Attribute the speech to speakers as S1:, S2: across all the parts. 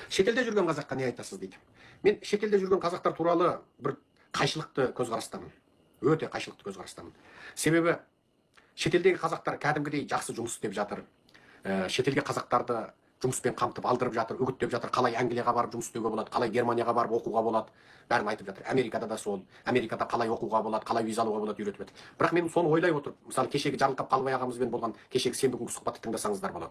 S1: Шетелде жүрген қазаққа не айтасыз дейді. Мен шетелде жүрген қазақтар туралы бір қайшылықты көзқарастамын. Өте қайшылықты көзқарастамын. Себебі шетелдегі қазақтар кәдімгідей жақсы жұмыс істеп жатыр. Шетелге қазақтарды жұмыспен қамтып алдырып жатыр, үгіттеп жатыр. Қалай Англияға барып жұмыс істеуге болады, қалай Германияға барып оқуға болады, бәрін айтып жатыр. Америкада да сол. Америкада қалай оқуға болады, қалай виза алуға болады үйретіп жатыр. Бірақ мен соны ойлай отырып, мысалы кешегі Жарылқап Қалыбай ағамызбен болған кешегі сенбі күнгі сұхбатты тыңдасаңыздар болады.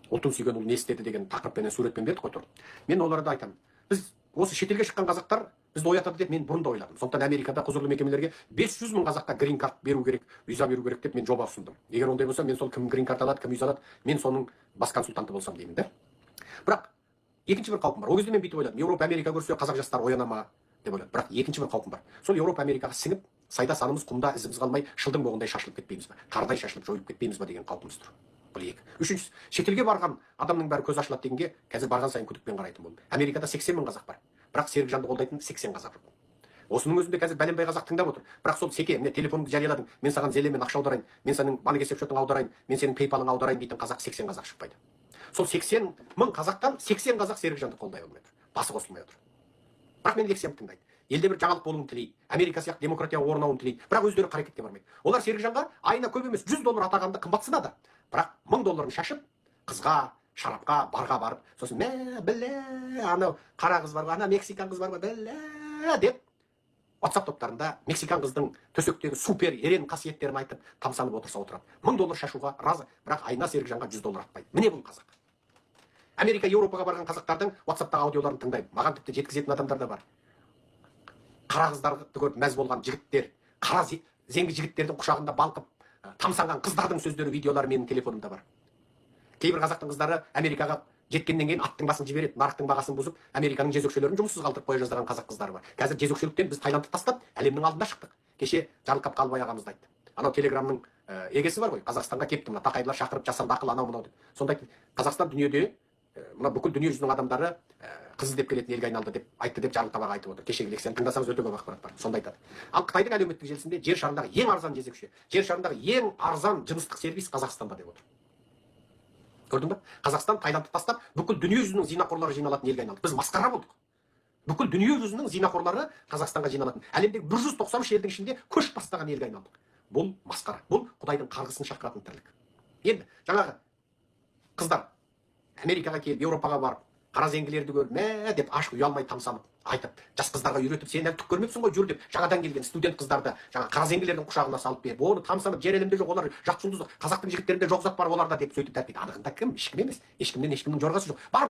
S1: Ұлтын сүйген ұл не істеді деген тақырыппенен суретпен бердік қой тұрып. Мен оларды айтамын. Біз осы шетелге шыққан қазақтар бізді оятады деп мен бұрын да ойладым. Сондықтан Америкада құзырлы мекемелерге 500 мың қазаққа грин карт беру керек, виза беру керек деп мен жоба ұсындым. Егер ондай болса, мен сол кім грин карт алады, кім виза алады, мен соның бас консультанты болсам деймін да. Бірақ екінші бір қаупім бар. Ол кезде мен бүйтіп ойладым. Еуропа, Америка көрсе қазақ жастары ояна ма деп ойладым. Бірақ екінші бір қаупім бар. Сол Еуропа, Америкаға сіңіп, сайда санымыз құмда ізіміз қалмай, шылдың боғындай шашылып кетпейміз ба, тардай шашылып жойылып кетпейміз ба деген қаупіміз тұр. Бұл екі. Үшіншісі, шетелге барған адамның бәрі көз ашылады дегенге қазір барған сайын күдікпен қарайтын болды. Америкада 80 мың қазақ бар. Бірақ Серікжанды қолдайтын 80 қазақ жоқ. Осының өзінде қазір бәленбай қазақ тыңдап отыр. Бірақ сол Секе, міне телефоныңды жарияладың, мен саған зелемен ақша аударайын, мен сенің банк есепшотыңа аударайын, мен сенің PayPal-ыңа аударайын дейтін қазақ 80 қазақ шықпайды. Сол 80 мың қазақтан 80 қазақ Серікжанды қолдай алмай отыр. Басы қосылмай отыр. Бірақ мен лекциямды тыңдайды. Елде бір жаңалық болуын тілейді. Америка сияқты демократия орнауын тілейді. Бірақ өздері қарекетке бармайды. Олар Серікжанға айына көп емес $100 атағанды қымбатсынады. Бірақ $1000 шашып, қызға, шарапқа, барға барып, сосын мә білә, анау қара қыз бар ба, ана мексикан қыз бар ба, білә деп WhatsApp топтарында мексикан қыздың төсектегі супер ерен қасиеттерін айтып тамсанып отырса отырады. $1000 шашуға разы, бірақ айына Серікжанға $100 атпайды. Міне бұл қазақ. Америка, Еуропаға барған қазақтардың WhatsApp-тағы аудиоларын тыңдаймын. Маған тіпті жеткізетін адамдар да бар. Қара қыздарды көріп мәз болған жігіттер, қара зеңгі жігіттердің құшағында балқып тамсанған қыздардың сөздері, видеолары менің телефонымда бар. Кейбір қазақтың қыздары Америкаға жеткеннен кейін аттың басын жібереді, нарықтың бағасын бұзып, Американың жезөкшелерін жұмыссыз қалдырып қоя жаздаған қазақ қыздары бар. Қазір жезөкшеліктен біз Таиландты тастап, әлемнің алдына шықтық. Кеше Жарылқап Қалыбай ағамыз айтты. Анау телеграмның егесі бар ғой, Қазақстанға кепті, мына тақайлар шақырып жасанды ақыл анау мынау деп. Сонда айтты, Қазақстан дүниеде мына бүкіл дүние жүзінің адамдары қыз іздеп келетін елге айналды деп айтты деп Жарылқап аға айтып отыр. Кешегі лекцияны тыңдасаңыз өте көп ақпарат бар. Сонда айтады. Ал Қытайдың әлеуметтік желісінде жер шарындағы ең арзан жезөкше, жер шарындағы ең арзан жыныстық сервис Қазақстанда деп отыр. Көрдің ба? Қазақстан Таиландты тастап, бүкіл дүние жүзінің зинақорлары жиналатын елге айналды. Біз масқара болдық. Бүкіл дүние жүзінің зинақорлары Қазақстанға жиналатын. Әлемдегі 193 елдің ішінде көш бастаған елге айналдық. Бұл масқара. Бұл Құдайдың қарғысын шақыратын тірлік. Енді жаңағы қыздар Америкаға келіп, Еуропаға барып, қара зеңгілерді көріп, мә деп ашық ұялмай тамсанып, айтып, жас қыздарға үйретіп, сен әлі түк көрмепсің ғой, жүр деп, жаңадан келген студент қыздарды жаңа қара зеңгілердің құшағына салып беріп, оны тамсанып, жер әлемде жоқ, олар жақсы жұлдыз, қазақтың жігіттерінде жоқ зат бар оларда деп сөйтіп тәрбиелейді. Анығында кім? Ешкім емес. Ешкімнен ешкімнің жорғасы жоқ. Бар